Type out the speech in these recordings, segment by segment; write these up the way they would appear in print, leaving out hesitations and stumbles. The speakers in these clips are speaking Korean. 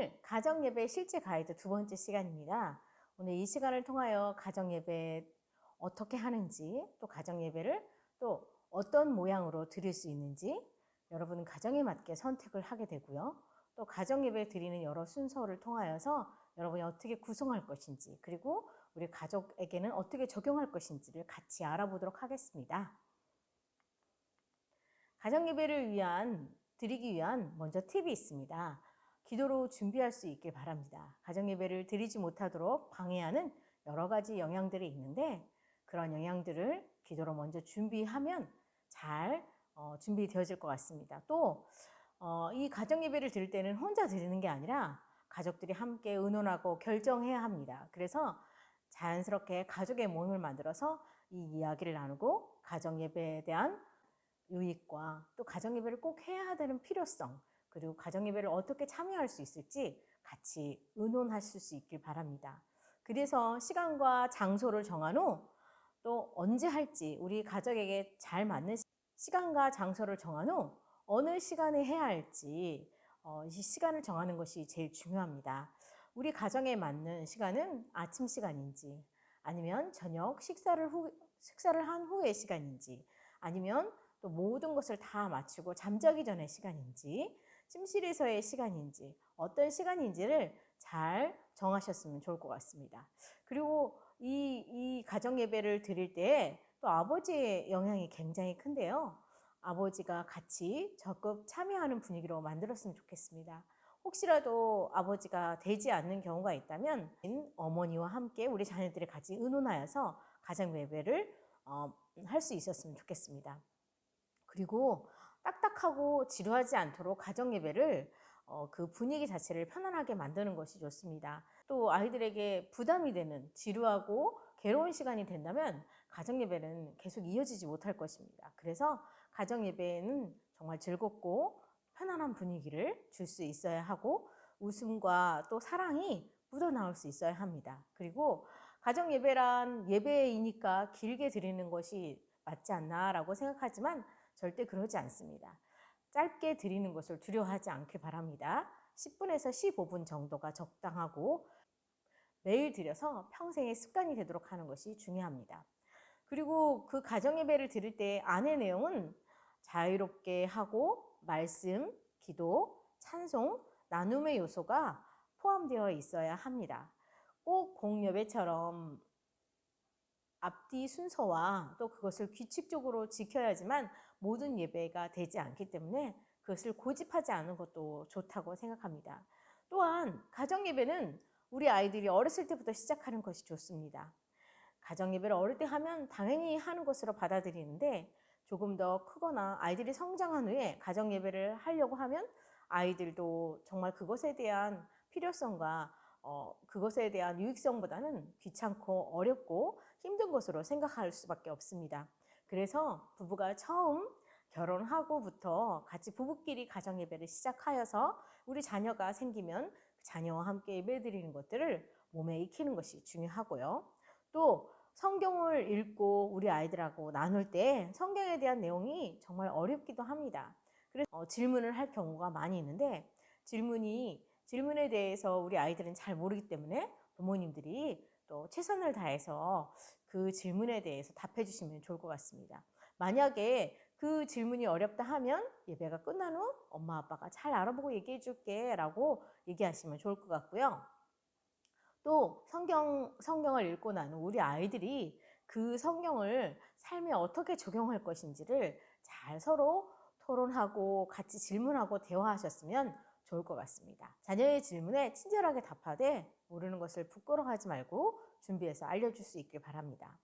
오늘 가정예배 실제 가이드 두 번째 시간입니다. 오늘 이 시간을 통하여 가정예배 어떻게 하는지, 또 가정예배를 또 어떤 모양으로 드릴 수 있는지, 여러분은 가정에 맞게 선택을 하게 되고요. 또 가정예배 드리는 여러 순서를 통하여서 여러분이 어떻게 구성할 것인지, 그리고 우리 가족에게는 어떻게 적용할 것인지를 같이 알아보도록 하겠습니다. 가정예배를 드리기 위한 먼저 팁이 있습니다. 기도로 준비할 수 있길 바랍니다. 가정예배를 드리지 못하도록 방해하는 여러 가지 영향들이 있는데, 그런 영향들을 기도로 먼저 준비하면 잘 준비되어질 것 같습니다. 또 이 가정예배를 드릴 때는 혼자 드리는 게 아니라 가족들이 함께 의논하고 결정해야 합니다. 그래서 자연스럽게 가족의 모임을 만들어서 이 이야기를 나누고 가정예배에 대한 유익과 또 가정예배를 꼭 해야 되는 필요성, 그리고 가정예배를 어떻게 참여할 수 있을지 같이 의논하실 수 있길 바랍니다. 그래서 시간과 장소를 정한 후 또 언제 할지, 우리 가족에게 잘 맞는 시간과 장소를 정한 후 어느 시간에 해야 할지 이 시간을 정하는 것이 제일 중요합니다. 우리 가정에 맞는 시간은 아침 시간인지, 아니면 저녁 식사를 한 후의 시간인지, 아니면 또 모든 것을 다 마치고 잠자기 전의 시간인지, 침실에서의 시간인지, 어떤 시간인지를 잘 정하셨으면 좋을 것 같습니다. 그리고 이 가정 예배를 드릴 때 또 아버지의 영향이 굉장히 큰데요. 아버지가 같이 적극 참여하는 분위기로 만들었으면 좋겠습니다. 혹시라도 아버지가 되지 않는 경우가 있다면 어머니와 함께 우리 자녀들이 같이 의논하여서 가정 예배를 할 수 있었으면 좋겠습니다. 그리고 딱딱하고 지루하지 않도록 가정 예배를 그 분위기 자체를 편안하게 만드는 것이 좋습니다. 또 아이들에게 부담이 되는 지루하고 괴로운 시간이 된다면 가정 예배는 계속 이어지지 못할 것입니다. 그래서 가정 예배는 정말 즐겁고 편안한 분위기를 줄 수 있어야 하고, 웃음과 또 사랑이 묻어나올 수 있어야 합니다. 그리고 가정 예배란 예배이니까 길게 드리는 것이 맞지 않나라고 생각하지만 절대 그러지 않습니다. 짧게 드리는 것을 두려워하지 않길 바랍니다. 10분에서 15분 정도가 적당하고, 매일 드려서 평생의 습관이 되도록 하는 것이 중요합니다. 그리고 그 가정 예배를 드릴 때 안의 내용은 자유롭게 하고 말씀, 기도, 찬송, 나눔의 요소가 포함되어 있어야 합니다. 꼭 공예배처럼 앞뒤 순서와 또 그것을 규칙적으로 지켜야지만 모든 예배가 되지 않기 때문에 그것을 고집하지 않은 것도 좋다고 생각합니다. 또한 가정 예배는 우리 아이들이 어렸을 때부터 시작하는 것이 좋습니다. 가정 예배를 어릴 때 하면 당연히 하는 것으로 받아들이는데, 조금 더 크거나 아이들이 성장한 후에 가정 예배를 하려고 하면 아이들도 정말 그것에 대한 필요성과 그것에 대한 유익성보다는 귀찮고 어렵고 힘든 것으로 생각할 수밖에 없습니다. 그래서 부부가 처음 결혼하고부터 같이 부부끼리 가정 예배를 시작하여서 우리 자녀가 생기면 자녀와 함께 예배 드리는 것들을 몸에 익히는 것이 중요하고요. 또 성경을 읽고 우리 아이들하고 나눌 때 성경에 대한 내용이 정말 어렵기도 합니다. 그래서 질문을 할 경우가 많이 있는데, 질문에 대해서 우리 아이들은 잘 모르기 때문에 부모님들이 또 최선을 다해서 그 질문에 대해서 답해 주시면 좋을 것 같습니다. 만약에 그 질문이 어렵다 하면 예배가 끝난 후 엄마 아빠가 잘 알아보고 얘기해 줄게 라고 얘기하시면 좋을 것 같고요. 또 성경을 읽고 난 후 우리 아이들이 그 성경을 삶에 어떻게 적용할 것인지를 잘 서로 토론하고 같이 질문하고 대화하셨으면 좋을 것 같습니다. 자녀의 질문에 친절하게 답하되 모르는 것을 부끄러워하지 말고 준비해서 알려줄 수 있길 바랍니다.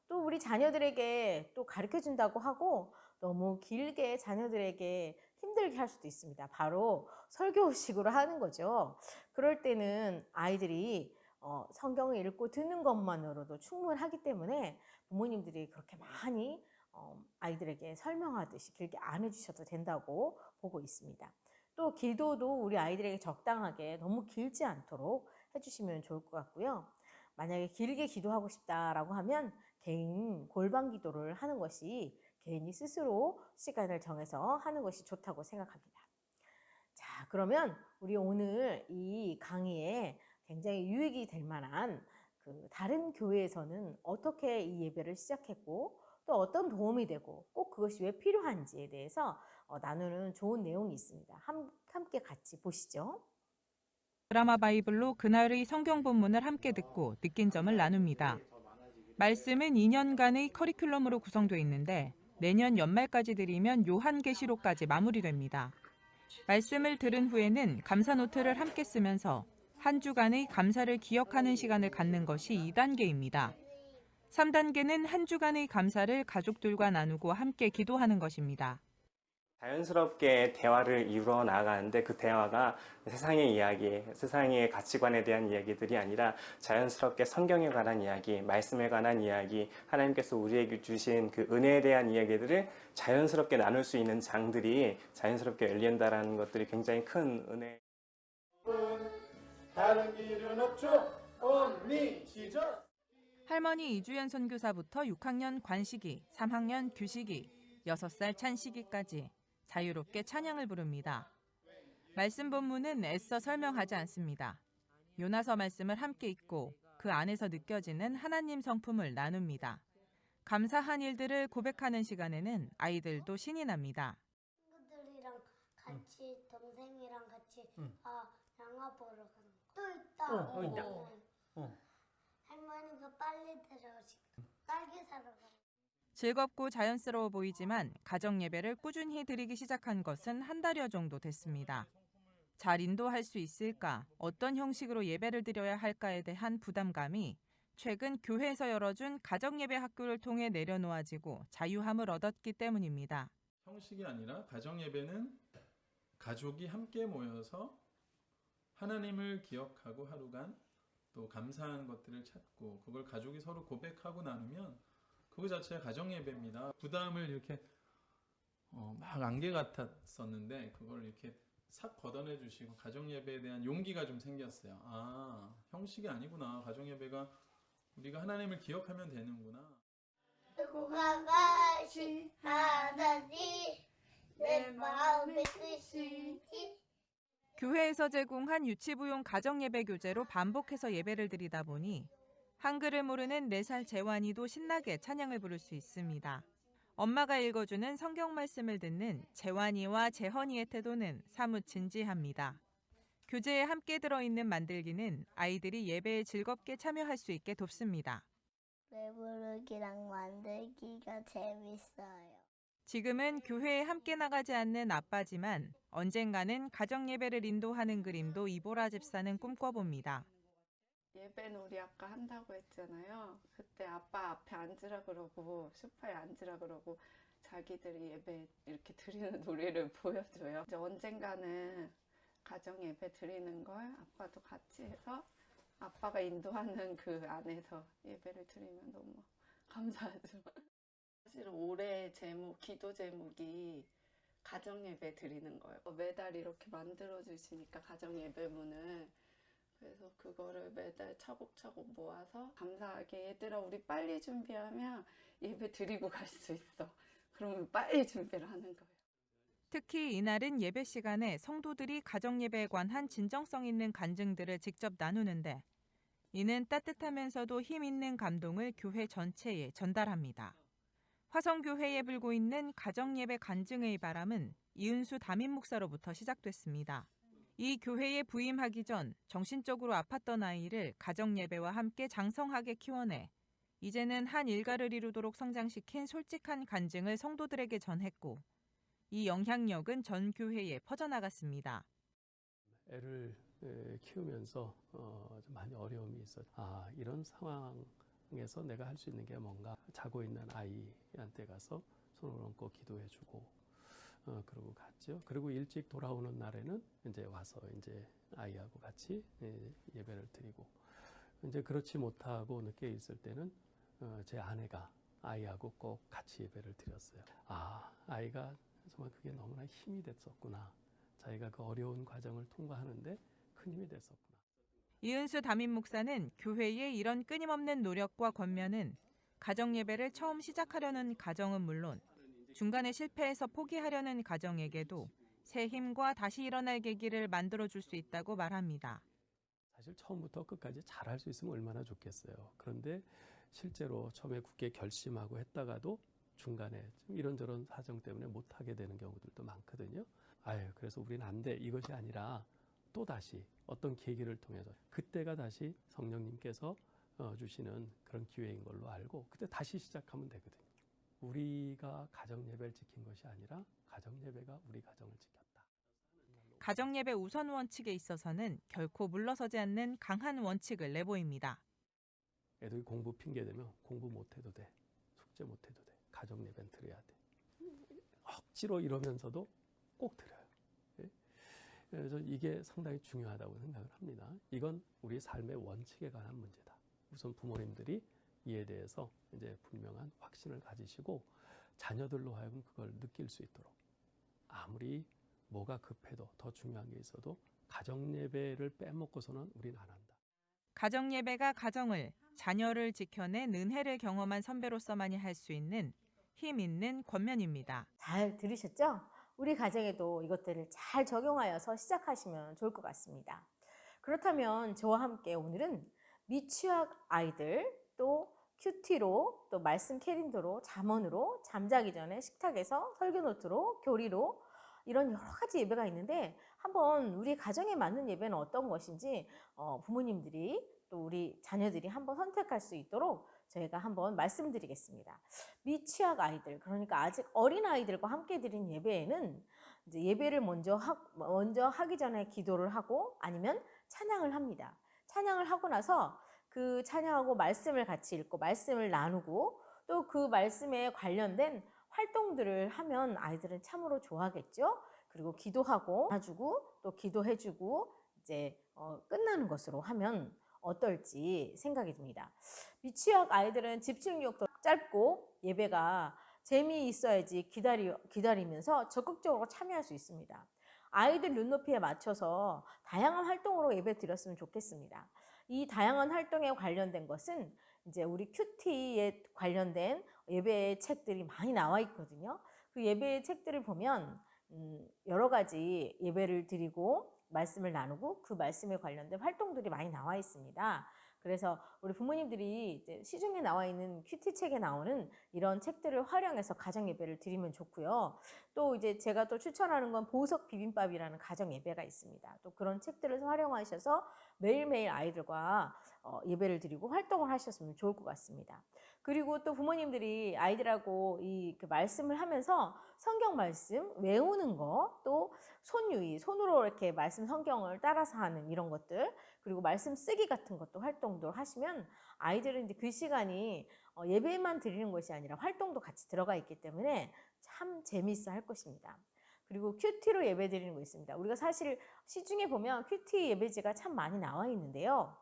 또 우리 자녀들에게 또 가르쳐 준다고 하고 너무 길게 자녀들에게 힘들게 할 수도 있습니다. 바로 설교식으로 하는 거죠. 그럴 때는 아이들이 성경을 읽고 듣는 것만으로도 충분하기 때문에 부모님들이 그렇게 많이 아이들에게 설명하듯이 길게 안 해주셔도 된다고 보고 있습니다. 또 기도도 우리 아이들에게 적당하게 너무 길지 않도록 해주시면 좋을 것 같고요. 만약에 길게 기도하고 싶다라고 하면 개인 골방 기도를 하는 것이 개인이 스스로 시간을 정해서 하는 것이 좋다고 생각합니다. 자, 그러면 우리 오늘 이 강의에 굉장히 유익이 될 만한 다른 교회에서는 어떻게 이 예배를 시작했고 또 어떤 도움이 되고 꼭 그것이 왜 필요한지에 대해서 나누는 좋은 내용이 있습니다. 함께 같이 보시죠. 드라마 바이블로 그날의 성경 본문을 함께 듣고 느낀 점을 나눕니다. 말씀은 2년간의 커리큘럼으로 구성되어 있는데 내년 연말까지 드리면 요한계시록까지 마무리됩니다. 말씀을 들은 후에는 감사 노트를 함께 쓰면서 한 주간의 감사를 기억하는 시간을 갖는 것이 2단계입니다. 3단계는 한 주간의 감사를 가족들과 나누고 함께 기도하는 것입니다. 자연스럽게 대화를 이루어 나가는데 그 대화가 세상의 이야기, 세상의 가치관에 대한 이야기들이 아니라 자연스럽게 성경에 관한 이야기, 말씀에 관한 이야기, 하나님께서 우리에게 주신 그 은혜에 대한 이야기들을 자연스럽게 나눌 수 있는 장들이 자연스럽게 열린다라는 것들이 굉장히 큰 은혜. 다른 길은 없죠. 언니 시절. 할머니 이주연 선교사부터 6학년 관식이, 3학년 규식이, 6살 찬식이까지 자유롭게 찬양을 부릅니다. 말씀 본문은 애써 설명하지 않습니다. 요나서 말씀을 함께 읽고 그 안에서 느껴지는 하나님 성품을 나눕니다. 감사한 일들을 고백하는 시간에는 아이들도 신이 납니다. 친구들이랑 같이 동생이랑 같이 영화 보러 가는 거. 또 있다. 있다. 할머니가 빨리 들어오시고 딸기 사러 가. 즐겁고 자연스러워 보이지만 가정 예배를 꾸준히 드리기 시작한 것은 한 달여 정도 됐습니다. 잘 인도할 수 있을까, 어떤 형식으로 예배를 드려야 할까에 대한 부담감이 최근 교회에서 열어준 가정 예배 학교를 통해 내려놓아지고 자유함을 얻었기 때문입니다. 형식이 아니라 가정 예배는 가족이 함께 모여서 하나님을 기억하고 하루간 또 감사한 것들을 찾고 그걸 가족이 서로 고백하고 나누면 그거 자체가 가정 예배입니다. 부담을 이렇게 막 안개 같았었는데 그걸 이렇게 싹 걷어내 주시고 가정 예배에 대한 용기가 좀 생겼어요. 아, 형식이 아니구나. 가정 예배가 우리가 하나님을 기억하면 되는구나. 고가가신 하나님 내 마음의 뜻이지. 교회에서 제공한 유치부용 가정 예배 교재로 반복해서 예배를 드리다 보니 한글을 모르는 4살 재환이도 신나게 찬양을 부를 수 있습니다. 엄마가 읽어주는 성경 말씀을 듣는 재환이와 재헌이의 태도는 사뭇 진지합니다. 교재에 함께 들어있는 만들기는 아이들이 예배에 즐겁게 참여할 수 있게 돕습니다. 노래 부르기랑 만들기가 재밌어요. 지금은 교회에 함께 나가지 않는 아빠지만 언젠가는 가정 예배를 인도하는 그림도 이보라 집사는 꿈꿔봅니다. 예배놀이 아까 한다고 했잖아요. 그때 아빠 앞에 앉으라 그러고 소파에 앉으라 그러고 자기들이 예배 이렇게 드리는 놀이를 보여줘요. 이제 언젠가는 가정 예배 드리는 걸 아빠도 같이 해서 아빠가 인도하는 그 안에서 예배를 드리면 너무 감사하죠. 사실 올해 제목, 기도 제목이 가정 예배 드리는 거예요. 매달 이렇게 만들어 주시니까 가정 예배문을. 그래서 그거를 매달 차곡차곡 모아서 감사하게 얘들아 우리 빨리 준비하면 예배 드리고 갈 수 있어. 그러면 빨리 준비를 하는 거예요. 특히 이날은 예배 시간에 성도들이 가정 예배에 관한 진정성 있는 간증들을 직접 나누는데 이는 따뜻하면서도 힘 있는 감동을 교회 전체에 전달합니다. 화성교회에 불고 있는 가정 예배 간증의 바람은 이은수 담임 목사로부터 시작됐습니다. 이 교회에 부임하기 전 정신적으로 아팠던 아이를 가정 예배와 함께 장성하게 키워내 이제는 한 일가를 이루도록 성장시킨 솔직한 간증을 성도들에게 전했고 이 영향력은 전 교회에 퍼져나갔습니다. 애를 키우면서 좀 많이 어려움이 있었죠. 이런 상황에서 내가 할 수 있는 게 뭔가 자고 있는 아이한테 가서 손을 얹고 기도해주고 그러고 갔죠. 그리고 일찍 돌아오는 날에는 이제 와서 이제 아이하고 같이 예배를 드리고 이제 그렇지 못하고 늦게 있을 때는 제 아내가 아이하고 꼭 같이 예배를 드렸어요. 아이가 정말 그게 너무나 힘이 됐었구나. 자기가 그 어려운 과정을 통과하는데 큰 힘이 됐었구나. 이은수 담임 목사는 교회의 이런 끊임없는 노력과 권면은 가정 예배를 처음 시작하려는 가정은 물론 중간에 실패해서 포기하려는 가정에게도 새 힘과 다시 일어날 계기를 만들어줄 수 있다고 말합니다. 사실 처음부터 끝까지 잘할 수 있으면 얼마나 좋겠어요. 그런데 실제로 처음에 굳게 결심하고 했다가도 중간에 좀 이런저런 사정 때문에 못하게 되는 경우들도 많거든요. 그래서 우리는 안 돼. 이것이 아니라 또 다시 어떤 계기를 통해서 그때가 다시 성령님께서 주시는 그런 기회인 걸로 알고 그때 다시 시작하면 되거든요. 우리가 가정 예배를 지킨 것이 아니라 가정 예배가 우리 가정을 지켰다. 가정 예배 우선 원칙에 있어서는 결코 물러서지 않는 강한 원칙을 내보입니다. 애들이 공부 핑계 대면 공부 못해도 돼. 숙제 못해도 돼. 가정 예배는 드려야 돼. 억지로 이러면서도 꼭 드려요. 예? 그래서 이게 상당히 중요하다고 생각을 합니다. 이건 우리 삶의 원칙에 관한 문제다. 우선 부모님들이 이에 대해서 이제 분명한 확신을 가지시고 자녀들로 하여금 그걸 느낄 수 있도록 아무리 뭐가 급해도 더 중요한 게 있어도 가정 예배를 빼먹고서는 우리는 안 한다. 가정 예배가 가정을, 자녀를 지켜낸 은혜를 경험한 선배로서만이 할 수 있는 힘 있는 권면입니다. 잘 들으셨죠? 우리 가정에도 이것들을 잘 적용하여서 시작하시면 좋을 것 같습니다. 그렇다면 저와 함께 오늘은 미취학 아이들, 또 큐티로, 또 말씀 캐린더로, 잠언으로, 잠자기 전에 식탁에서 설교 노트로, 교리로 이런 여러 가지 예배가 있는데 한번 우리 가정에 맞는 예배는 어떤 것인지 부모님들이 또 우리 자녀들이 한번 선택할 수 있도록 저희가 한번 말씀드리겠습니다. 미취학 아이들, 그러니까 아직 어린 아이들과 함께 드린 예배에는 이제 예배를 먼저 하기 전에 기도를 하고 아니면 찬양을 합니다. 찬양을 하고 나서 그 찬양하고 말씀을 같이 읽고 말씀을 나누고 또 그 말씀에 관련된 활동들을 하면 아이들은 참으로 좋아하겠죠. 그리고 기도하고 안아주고 또 기도해주고 이제 끝나는 것으로 하면 어떨지 생각이 듭니다. 미취학 아이들은 집중력도 짧고 예배가 재미있어야지 기다리면서 적극적으로 참여할 수 있습니다. 아이들 눈높이에 맞춰서 다양한 활동으로 예배 드렸으면 좋겠습니다. 이 다양한 활동에 관련된 것은 이제 우리 큐티에 관련된 예배 책들이 많이 나와 있거든요. 그 예배 책들을 보면 여러 가지 예배를 드리고 말씀을 나누고 그 말씀에 관련된 활동들이 많이 나와 있습니다. 그래서 우리 부모님들이 이제 시중에 나와 있는 큐티 책에 나오는 이런 책들을 활용해서 가정 예배를 드리면 좋고요. 또 이제 제가 또 추천하는 건 보석 비빔밥이라는 가정 예배가 있습니다. 또 그런 책들을 활용하셔서 매일매일 아이들과 예배를 드리고 활동을 하셨으면 좋을 것 같습니다. 그리고 또 부모님들이 아이들하고 그 말씀을 하면서 성경 말씀 외우는 거, 또 손으로 이렇게 말씀 성경을 따라서 하는 이런 것들, 그리고 말씀 쓰기 같은 것도 활동도 하시면 아이들은 이제 그 시간이 예배만 드리는 것이 아니라 활동도 같이 들어가 있기 때문에 참 재미있어 할 것입니다. 그리고 큐티로 예배 드리는 거 있습니다. 우리가 사실 시중에 보면 큐티 예배지가 참 많이 나와 있는데요.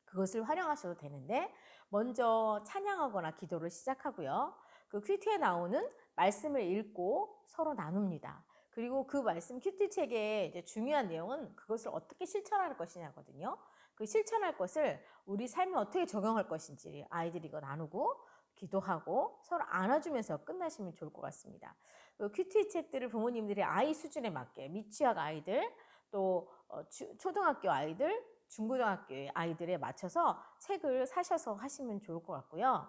그것을 활용하셔도 되는데 먼저 찬양하거나 기도를 시작하고요. 그 큐티에 나오는 말씀을 읽고 서로 나눕니다. 그리고 그 말씀 큐티 책의 이제 중요한 내용은 그것을 어떻게 실천할 것이냐거든요. 그 실천할 것을 우리 삶에 어떻게 적용할 것인지 아이들이 이거 나누고 기도하고 서로 안아주면서 끝나시면 좋을 것 같습니다. 그 큐티 책들을 부모님들이 아이 수준에 맞게 미취학 아이들, 또 초등학교 아이들, 중고등학교 아이들에 맞춰서 책을 사셔서 하시면 좋을 것 같고요.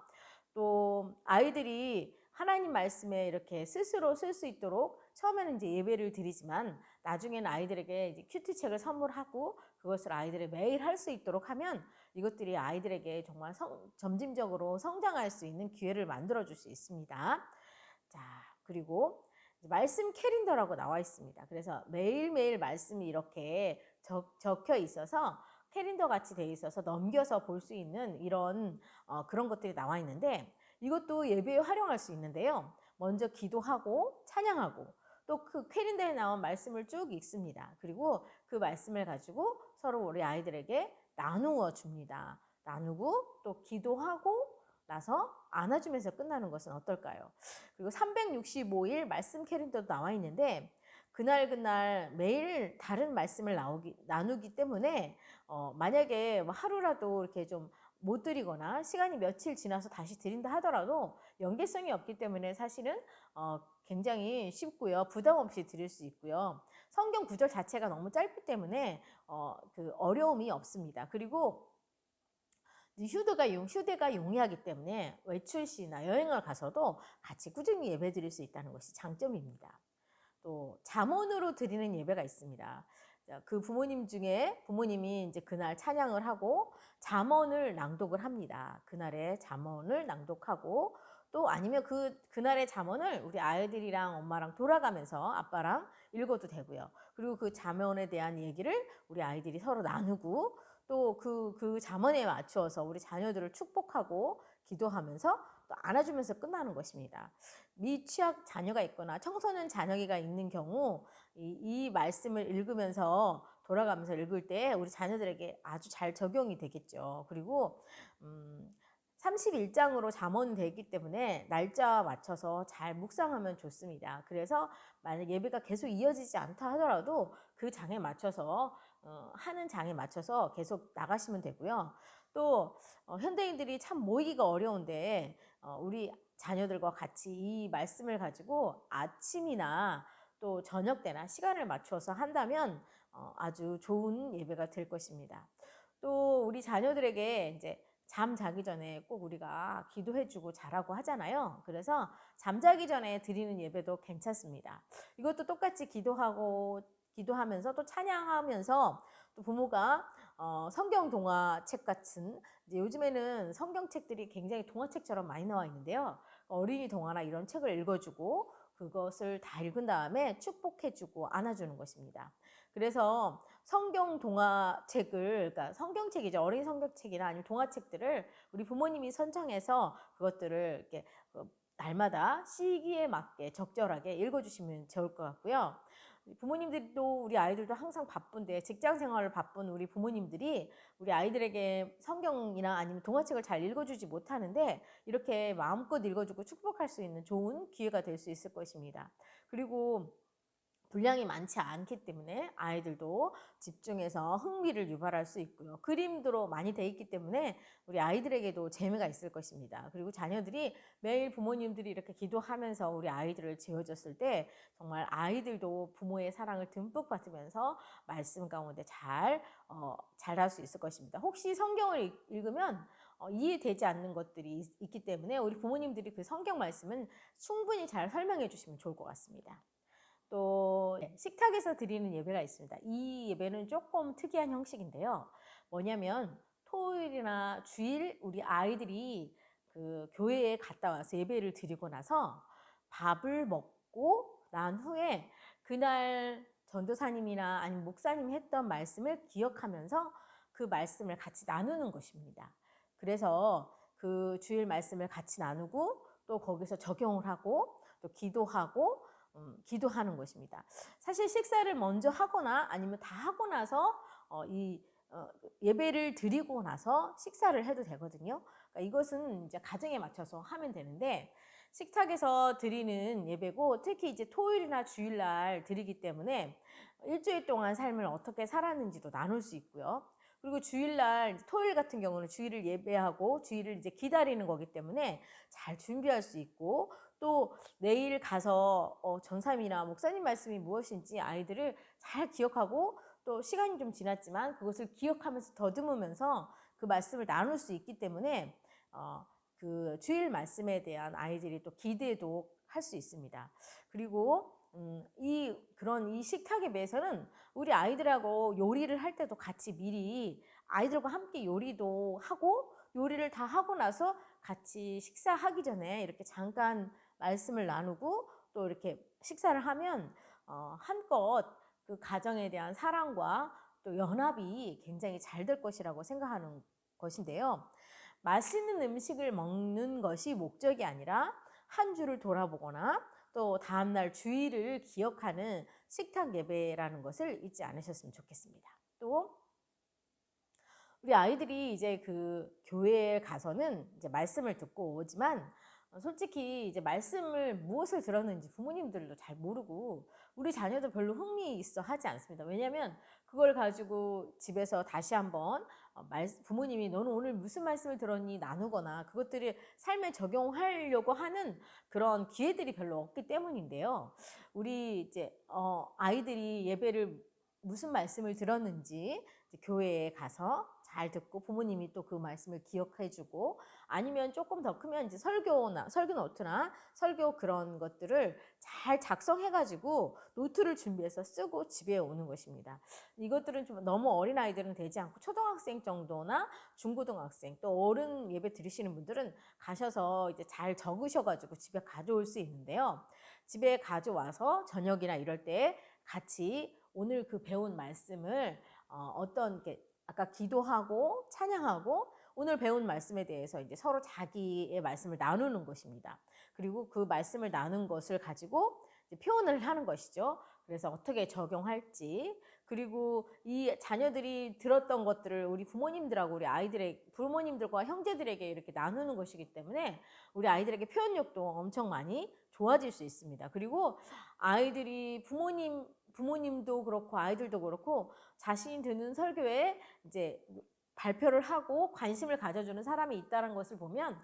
또 아이들이 하나님 말씀에 이렇게 스스로 쓸 수 있도록 처음에는 이제 예배를 드리지만 나중에는 아이들에게 이제 큐티 책을 선물하고 그것을 아이들이 매일 할 수 있도록 하면 이것들이 아이들에게 정말 점진적으로 성장할 수 있는 기회를 만들어 줄 수 있습니다. 자, 그리고 말씀 캐린더라고 나와 있습니다. 그래서 매일매일 말씀이 이렇게 적혀 있어서 캐린더 같이 돼 있어서 넘겨서 볼 수 있는 이런 그런 것들이 나와 있는데 이것도 예배에 활용할 수 있는데요. 먼저 기도하고 찬양하고 또 그 캐린더에 나온 말씀을 쭉 읽습니다. 그리고 그 말씀을 가지고 서로 우리 아이들에게 나누어 줍니다. 나누고 또 기도하고 나서 안아주면서 끝나는 것은 어떨까요? 그리고 365일 말씀 캐린더도 나와 있는데 그날 매일 다른 말씀을 나누기 때문에 만약에 하루라도 이렇게 좀 못 드리거나 시간이 며칠 지나서 다시 드린다 하더라도 연계성이 없기 때문에 사실은 굉장히 쉽고요. 부담 없이 드릴 수 있고요. 성경 구절 자체가 너무 짧기 때문에 그 어려움이 없습니다. 그리고 휴대가 용이하기 때문에 외출 시나 여행을 가서도 같이 꾸준히 예배 드릴 수 있다는 것이 장점입니다. 또 잠언으로 드리는 예배가 있습니다. 그 부모님 중에 부모님이 이제 그날 찬양을 하고 잠언을 낭독을 합니다. 그날의 잠언을 낭독하고 또 아니면 그날의 잠언을 우리 아이들이랑 엄마랑 돌아가면서 아빠랑 읽어도 되고요. 그리고 그 잠언에 대한 얘기를 우리 아이들이 서로 나누고 또 그 잠언에 맞추어서 우리 자녀들을 축복하고 기도하면서 또 안아주면서 끝나는 것입니다. 미취학 자녀가 있거나 청소년 자녀가 있는 경우 이 말씀을 읽으면서 돌아가면서 읽을 때 우리 자녀들에게 아주 잘 적용이 되겠죠. 그리고 31장으로 잠언되기 때문에 날짜와 맞춰서 잘 묵상하면 좋습니다. 그래서 만약 예배가 계속 이어지지 않다 하더라도 그 장에 맞춰서 하는 장에 맞춰서 계속 나가시면 되고요. 또 현대인들이 참 모이기가 어려운데 우리 자녀들과 같이 이 말씀을 가지고 아침이나 또 저녁 때나 시간을 맞추어서 한다면 아주 좋은 예배가 될 것입니다. 또 우리 자녀들에게 이제 잠 자기 전에 꼭 우리가 기도해주고 자라고 하잖아요. 그래서 잠자기 전에 드리는 예배도 괜찮습니다. 이것도 똑같이 기도하면서 또 찬양하면서 또 부모가 성경 동화책 같은 이제 요즘에는 성경책들이 굉장히 동화책처럼 많이 나와 있는데요. 어린이 동화나 이런 책을 읽어주고 그것을 다 읽은 다음에 축복해주고 안아주는 것입니다. 그래서 성경 동화책을, 그러니까 성경책이죠. 어린이 성경책이나 아니면 동화책들을 우리 부모님이 선정해서 그것들을 이렇게 날마다 시기에 맞게 적절하게 읽어주시면 좋을 것 같고요. 부모님들도 우리 아이들도 항상 바쁜데 직장 생활을 바쁜 우리 부모님들이 우리 아이들에게 성경이나 아니면 동화책을 잘 읽어주지 못하는데 이렇게 마음껏 읽어주고 축복할 수 있는 좋은 기회가 될 수 있을 것입니다. 그리고 분량이 많지 않기 때문에 아이들도 집중해서 흥미를 유발할 수 있고요. 그림도로 많이 돼 있기 때문에 우리 아이들에게도 재미가 있을 것입니다. 그리고 자녀들이 매일 부모님들이 이렇게 기도하면서 우리 아이들을 지어줬을 때 정말 아이들도 부모의 사랑을 듬뿍 받으면서 말씀 가운데 잘할 수 있을 것입니다. 혹시 성경을 읽으면 이해되지 않는 것들이 있기 때문에 우리 부모님들이 그 성경 말씀은 충분히 잘 설명해 주시면 좋을 것 같습니다. 또 식탁에서 드리는 예배가 있습니다. 이 예배는 조금 특이한 형식인데요. 뭐냐면 토요일이나 주일 우리 아이들이 그 교회에 갔다 와서 예배를 드리고 나서 밥을 먹고 난 후에 그날 전도사님이나 아니면 목사님이 했던 말씀을 기억하면서 그 말씀을 같이 나누는 것입니다. 그래서 그 주일 말씀을 같이 나누고 또 거기서 적용을 하고 또 기도하는 것입니다. 사실 식사를 먼저 하거나 아니면 다 하고 나서 예배를 드리고 나서 식사를 해도 되거든요. 그러니까 이것은 이제 가정에 맞춰서 하면 되는데 식탁에서 드리는 예배고 특히 이제 토요일이나 주일날 드리기 때문에 일주일 동안 삶을 어떻게 살았는지도 나눌 수 있고요. 그리고 주일날 토요일 같은 경우는 주일을 예배하고 주일을 이제 기다리는 거기 때문에 잘 준비할 수 있고 또 내일 가서 전사님이나 목사님 말씀이 무엇인지 아이들을 잘 기억하고 또 시간이 좀 지났지만 그것을 기억하면서 더듬으면서 그 말씀을 나눌 수 있기 때문에 그 주일 말씀에 대한 아이들이 또 기대도 할 수 있습니다. 그리고 이 식탁 예배에서는 우리 아이들하고 요리를 할 때도 같이 미리 아이들과 함께 요리도 하고 요리를 다 하고 나서 같이 식사하기 전에 이렇게 잠깐 말씀을 나누고 또 이렇게 식사를 하면 한껏 그 가정에 대한 사랑과 또 연합이 굉장히 잘 될 것이라고 생각하는 것인데요. 맛있는 음식을 먹는 것이 목적이 아니라 한 주를 돌아보거나 또 다음날 주일을 기억하는 식탁 예배라는 것을 잊지 않으셨으면 좋겠습니다. 또 우리 아이들이 이제 그 교회에 가서는 이제 말씀을 듣고 오지만 솔직히 이제 말씀을 무엇을 들었는지 부모님들도 잘 모르고 우리 자녀도 별로 흥미 있어 하지 않습니다. 왜냐하면 그걸 가지고 집에서 다시 한번 부모님이 너는 오늘 무슨 말씀을 들었니 나누거나 그것들을 삶에 적용하려고 하는 그런 기회들이 별로 없기 때문인데요. 우리 이제 아이들이 예배를 무슨 말씀을 들었는지 이제 교회에 가서 잘 듣고 부모님이 또 그 말씀을 기억해주고 아니면 조금 더 크면 이제 설교 노트나 설교 그런 것들을 잘 작성해가지고 노트를 준비해서 쓰고 집에 오는 것입니다. 이것들은 좀 너무 어린 아이들은 되지 않고 초등학생 정도나 중고등학생 또 어른 예배 들으시는 분들은 가셔서 이제 잘 적으셔가지고 집에 가져올 수 있는데요. 집에 가져와서 저녁이나 이럴 때 같이 오늘 그 배운 말씀을 어떤 게 아까 기도하고 찬양하고 오늘 배운 말씀에 대해서 이제 서로 자기의 말씀을 나누는 것입니다. 그리고 그 말씀을 나눈 것을 가지고 이제 표현을 하는 것이죠. 그래서 어떻게 적용할지 그리고 이 자녀들이 들었던 것들을 우리 부모님들하고 우리 부모님들과 형제들에게 이렇게 나누는 것이기 때문에 우리 아이들에게 표현력도 엄청 많이 좋아질 수 있습니다. 그리고 아이들이 부모님도 그렇고 아이들도 그렇고 자신이 듣는 설교에 이제 발표를 하고 관심을 가져주는 사람이 있다는 것을 보면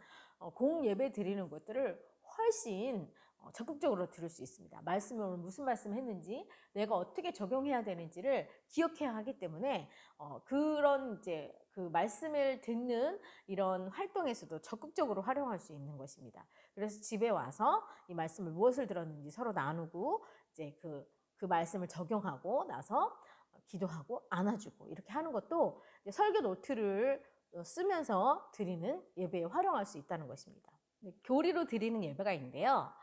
공예배 드리는 것들을 훨씬 적극적으로 들을 수 있습니다. 말씀을 오늘 무슨 말씀 했는지 내가 어떻게 적용해야 되는지를 기억해야 하기 때문에 그런 이제 그 말씀을 듣는 이런 활동에서도 적극적으로 활용할 수 있는 것입니다. 그래서 집에 와서 이 말씀을 무엇을 들었는지 서로 나누고 이제 그 말씀을 적용하고 나서 기도하고 안아주고 이렇게 하는 것도 설교 노트를 쓰면서 드리는 예배에 활용할 수 있다는 것입니다. 교리로 드리는 예배가 있는데요.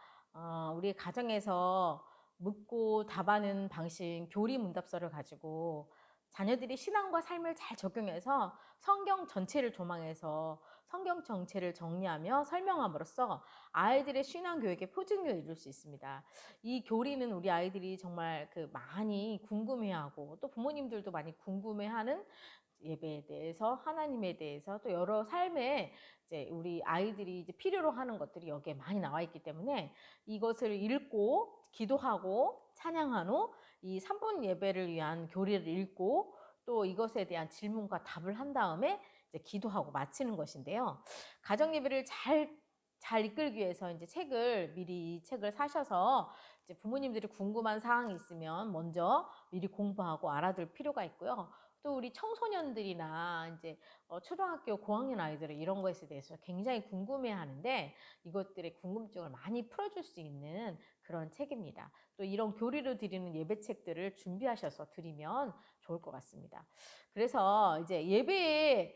우리 가정에서 묻고 답하는 방식 교리 문답서를 가지고 자녀들이 신앙과 삶을 잘 적용해서 성경 전체를 조망해서 성경 전체를 정리하며 설명함으로써 아이들의 신앙 교육의 표준을 이룰 수 있습니다. 이 교리는 우리 아이들이 정말 많이 궁금해하고 또 부모님들도 많이 궁금해하는 예배에 대해서 하나님에 대해서 또 여러 삶에 이제 우리 아이들이 이제 필요로 하는 것들이 여기에 많이 나와 있기 때문에 이것을 읽고 기도하고 찬양한 후 이 3분 예배를 위한 교리를 읽고 또 이것에 대한 질문과 답을 한 다음에 이제 기도하고 마치는 것인데요. 가정 예배를 잘 이끌기 위해서 이제 미리 이 책을 사셔서 이제 부모님들이 궁금한 사항이 있으면 먼저 미리 공부하고 알아둘 필요가 있고요. 또 우리 청소년들이나 이제 초등학교 고학년 아이들은 이런 것에 대해서 굉장히 궁금해 하는데 이것들의 궁금증을 많이 풀어줄 수 있는 그런 책입니다. 또 이런 교리로 드리는 예배책들을 준비하셔서 드리면 좋을 것 같습니다. 그래서 이제 예배에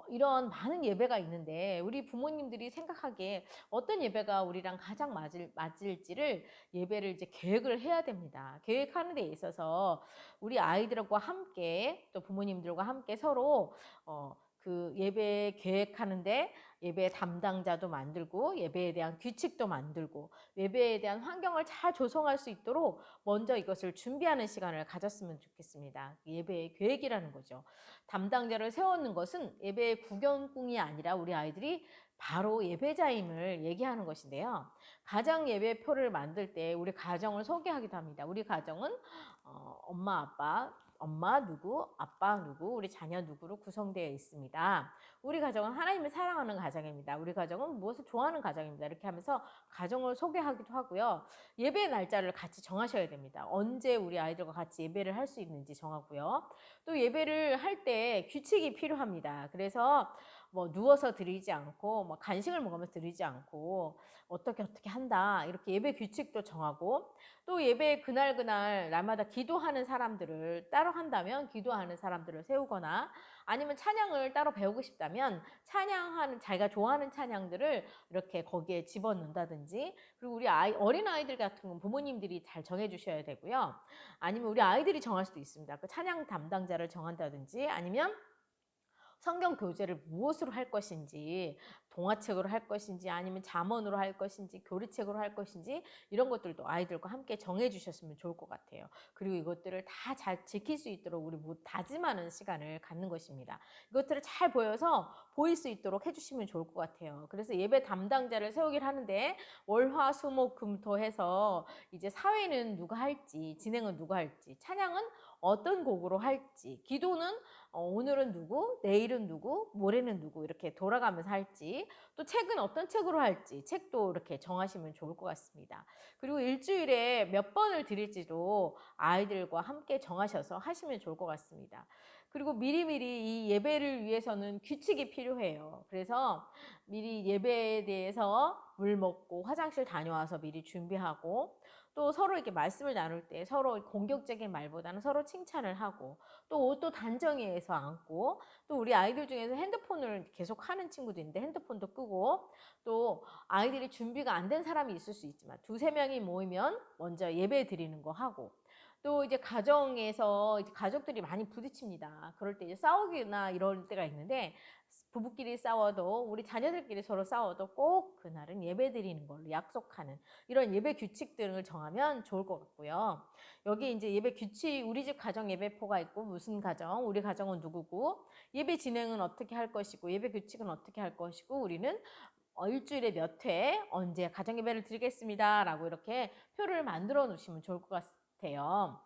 이런 많은 예배가 있는데 우리 부모님들이 생각하기에 어떤 예배가 우리랑 가장 맞을지를 예배를 이제 계획을 해야 됩니다. 계획하는 데 있어서 우리 아이들과 함께 또 부모님들과 함께 서로 그 예배 계획하는데 예배 담당자도 만들고 예배에 대한 규칙도 만들고 예배에 대한 환경을 잘 조성할 수 있도록 먼저 이것을 준비하는 시간을 가졌으면 좋겠습니다. 예배의 계획이라는 거죠. 담당자를 세우는 것은 예배의 구경꾼이 아니라 우리 아이들이 바로 예배자임을 얘기하는 것인데요. 가정 예배표를 만들 때 우리 가정을 소개하기도 합니다. 우리 가정은 엄마 누구, 아빠 누구, 우리 자녀 누구로 구성되어 있습니다. 우리 가정은 하나님을 사랑하는 가정입니다. 우리 가정은 무엇을 좋아하는 가정입니다. 이렇게 하면서 가정을 소개하기도 하고요. 예배 날짜를 같이 정하셔야 됩니다. 언제 우리 아이들과 같이 예배를 할 수 있는지 정하고요. 또 예배를 할 때 규칙이 필요합니다. 그래서 누워서 드리지 않고 간식을 먹으면서 드리지 않고 어떻게 한다 이렇게 예배 규칙도 정하고 또 예배 그날 날마다 기도하는 사람들을 따로 한다면 기도하는 사람들을 세우거나 아니면 찬양을 따로 배우고 싶다면 자기가 좋아하는 찬양들을 이렇게 거기에 집어넣는다든지 그리고 우리 어린 아이들 같은 건 부모님들이 잘 정해 주셔야 되고요. 아니면 우리 아이들이 정할 수도 있습니다. 그 찬양 담당자를 정한다든지 아니면 성경 교재를 무엇으로 할 것인지 동화책으로 할 것인지 아니면 잠언으로 할 것인지 교리책으로 할 것인지 이런 것들도 아이들과 함께 정해 주셨으면 좋을 것 같아요. 그리고 이것들을 다 잘 지킬 수 있도록 우리 다짐하는 시간을 갖는 것입니다. 이것들을 잘 보일 수 있도록 해주시면 좋을 것 같아요. 그래서 예배 담당자를 세우긴 하는데 월, 화, 수, 목, 금, 토 해서 이제 사회는 누가 할지 진행은 누가 할지 찬양은 어떤 곡으로 할지, 기도는 오늘은 누구, 내일은 누구, 모레는 누구 이렇게 돌아가면서 할지, 또 책은 어떤 책으로 할지 책도 이렇게 정하시면 좋을 것 같습니다. 그리고 일주일에 몇 번을 드릴지도 아이들과 함께 정하셔서 하시면 좋을 것 같습니다. 그리고 미리미리 이 예배를 위해서는 규칙이 필요해요. 그래서 미리 예배에 대해서 물 먹고 화장실 다녀와서 미리 준비하고, 또 서로 이렇게 말씀을 나눌 때 서로 공격적인 말보다는 서로 칭찬을 하고, 또 옷도 단정히해서 안고, 또 우리 아이들 중에서 핸드폰을 계속 하는 친구도 있는데 핸드폰도 끄고, 또 아이들이 준비가 안 된 사람이 있을 수 있지만 두세 명이 모이면 먼저 예배 드리는 거 하고, 또 이제 가정에서 이제 가족들이 많이 부딪힙니다. 그럴 때 이제 싸우기나 이럴 때가 있는데, 부부끼리 싸워도 우리 자녀들끼리 서로 싸워도 꼭 그날은 예배 드리는 걸로 약속하는 이런 예배 규칙 등을 정하면 좋을 것 같고요. 여기 이제 예배 규칙, 우리 집 가정 예배포가 있고, 무슨 가정, 우리 가정은 누구고, 예배 진행은 어떻게 할 것이고, 예배 규칙은 어떻게 할 것이고, 우리는 일주일에 몇 회 언제 가정 예배를 드리겠습니다 라고 이렇게 표를 만들어 놓으시면 좋을 것 같아요.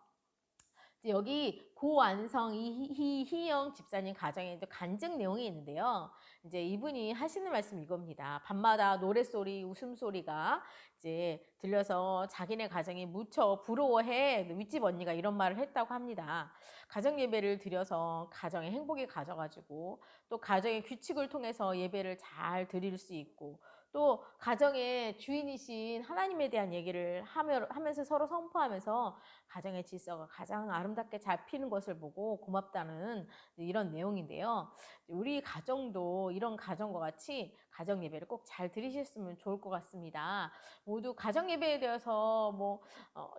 여기 고완성 이희영 집사님 가정에 간증 내용이 있는데요. 이제 이분이 하시는 말씀이 이겁니다. 밤마다 노랫소리, 웃음소리가 이제 들려서 자기네 가정이 무척 부러워해. 윗집 언니가 이런 말을 했다고 합니다. 가정 예배를 드려서 가정에 행복이 가져가지고, 또 가정의 규칙을 통해서 예배를 잘 드릴 수 있고, 또 가정의 주인이신 하나님에 대한 얘기를 하면서 서로 선포하면서 가정의 질서가 가장 아름답게 잡히는 것을 보고 고맙다는 이런 내용인데요. 우리 가정도 이런 가정과 같이 가정 예배를 꼭 잘 드리셨으면 좋을 것 같습니다. 모두 가정 예배에 대해서 뭐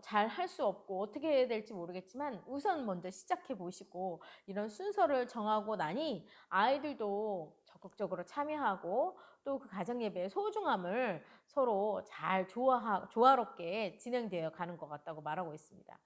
잘 할 수 없고 어떻게 해야 될지 모르겠지만 우선 먼저 시작해 보시고, 이런 순서를 정하고 나니 아이들도 적극적으로 참여하고, 또 그 가정 예배의 소중함을 서로 잘 조화롭게 진행되어 가는 것 같다고 말하고 있습니다.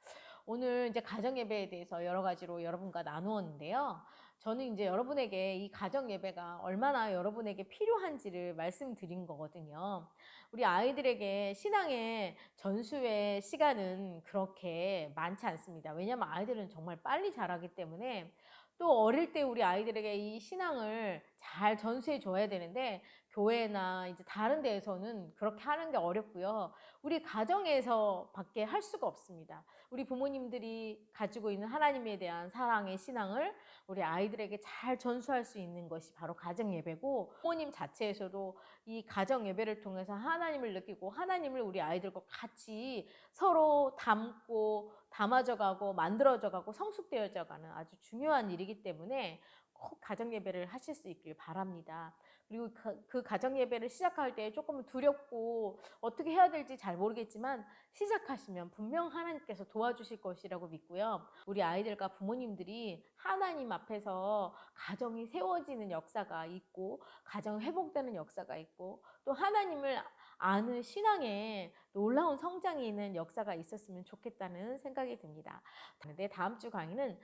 오늘 이제 가정 예배에 대해서 여러 가지로 여러분과 나누었는데요. 저는 이제 여러분에게 이 가정 예배가 얼마나 여러분에게 필요한지를 말씀드린 거거든요. 우리 아이들에게 신앙의 전수의 시간은 그렇게 많지 않습니다. 왜냐하면 아이들은 정말 빨리 자라기 때문에, 또 어릴 때 우리 아이들에게 이 신앙을 잘 전수해 줘야 되는데, 교회나 이제 다른 데에서는 그렇게 하는 게 어렵고요. 우리 가정에서 밖에 할 수가 없습니다. 우리 부모님들이 가지고 있는 하나님에 대한 사랑의 신앙을 우리 아이들에게 잘 전수할 수 있는 것이 바로 가정 예배고, 부모님 자체에서도 이 가정 예배를 통해서 하나님을 느끼고 하나님을 우리 아이들과 같이 서로 담고 담아져가고 만들어져가고 성숙되어져가는 아주 중요한 일이기 때문에 꼭 가정 예배를 하실 수 있길 바랍니다. 그리고 그 가정 예배를 시작할 때 조금 두렵고 어떻게 해야 될지 잘 모르겠지만, 시작하시면 분명 하나님께서 도와주실 것이라고 믿고요. 우리 아이들과 부모님들이 하나님 앞에서 가정이 세워지는 역사가 있고, 가정 회복되는 역사가 있고, 또 하나님을 아는 신앙에 놀라운 성장이 있는 역사가 있었으면 좋겠다는 생각이 듭니다. 그런데 다음 주 강의는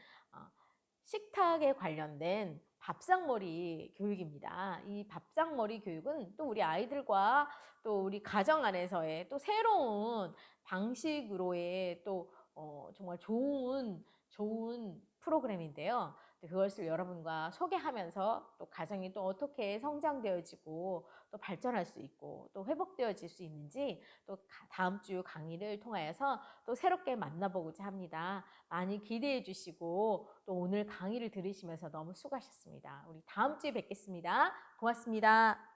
식탁에 관련된 밥상머리 교육입니다. 이 밥상머리 교육은 또 우리 아이들과 또 우리 가정 안에서의 또 새로운 방식으로의 또 정말 좋은 프로그램인데요. 그것을 여러분과 소개하면서 또 가정이 또 어떻게 성장되어지고 또 발전할 수 있고 또 회복되어질 수 있는지 또 다음 주 강의를 통하여서 또 새롭게 만나보고자 합니다. 많이 기대해 주시고, 또 오늘 강의를 들으시면서 너무 수고하셨습니다. 우리 다음 주에 뵙겠습니다. 고맙습니다.